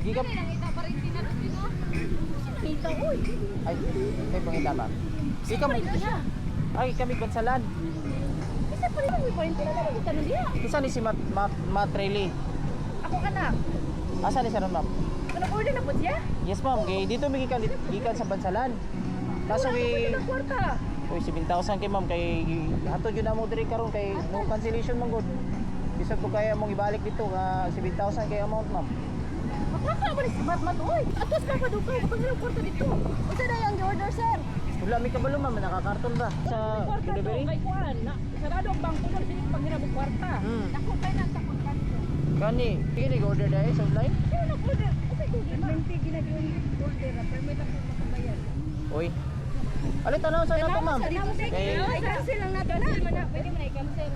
Sige ka. Nakita pa rin tinanong din, no? Nakita, uy. Ay, may pangita ba? Sige ka. Parito siya. Ay, kami konsalan. Kasi pa rin may pa rin tinanong itanong niya. Isa ni si Matreli. Ako anak. Asa ni sa ron, ma'am? Anong order na po siya? Yes, ma'am. Kay dito may gikan sa bansalan. Kaso Wala kay ko ng kwarta. Uy, 7,000 kay ma'am kay ato jud na mo diri karon kay no cancellation man gud. Bisag ko kaya mong ibalik dito ka 7,000 kay amount, ma'am. Makaka ba ni si Batman, uy. Atos ka pa doon ka. Kapag ng kwarta dito. Unsa na yung order, sir? Wala mi kabalo, ma'am, nakakarton ba sa Kwarta to, delivery? kay Kuan. Sarado ang bangko nun, sila panghirap ang kwarta. Ako kay nang takot ka dito. Kani, kini order dai sa online? Sino nag-order? Kasi ko di ba? Hindi ginagawang order, pero may lang po makabayan. Uy. Ali tanaw sa nato, ma'am. Kay Kay cancel lang nato na. Pwede mo na i-cancel.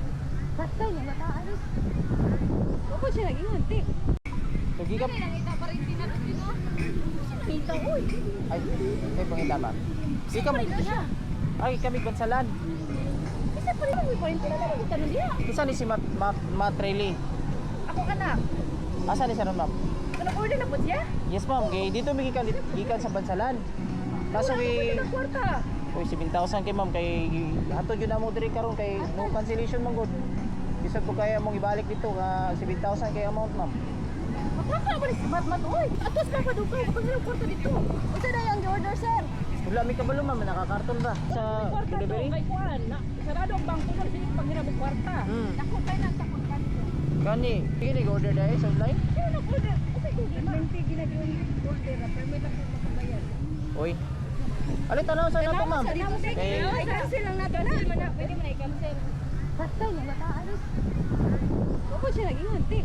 Patay na mataalis. Ako siya naging hanti. Sige ka. Nakita pa rin tinanong din, no? Nakita, uy. Ay, may pangita ba? Sige ka. Parito siya. Ay, kami konsalan. Kasi pa rin may pa rin tinanong itanong niya. Isa ni si Matreli. Ako anak. Asa ni sa ron, ma'am? Anong order na po siya? Yes, ma'am. Kay dito may gikan sa bansalan. Kaso Wala ko kay ng kwarta. Uy, 7,000 kay ma'am kay ato jud na mo diri karon kay no cancellation man gud. Bisag ko kaya mong ibalik dito ka 7,000 kay amount, ma'am. Makaka ba ni si Batman, uy. Atos ka pa doon ka. Kapag ng kwarta dito. Unsa na yung order, sir? Wala mi kabalo, ma'am, nakakarton ba sa Kwarta to, delivery? kay Kuan. Sarado ang bangko nun, sila panghirap ang kwarta. Ako kay nang takot ka dito. Kani, kini order dai sa online? Sino nag-order? Kasi ko di ba? Hindi ginagawang order, pero may lang po makabayan. Uy. Ali tanaw sa nato, ma'am. Kay cancel lang nato na. Pwede mo na i-cancel. Patay na mataalis. Ako siya naging hanti.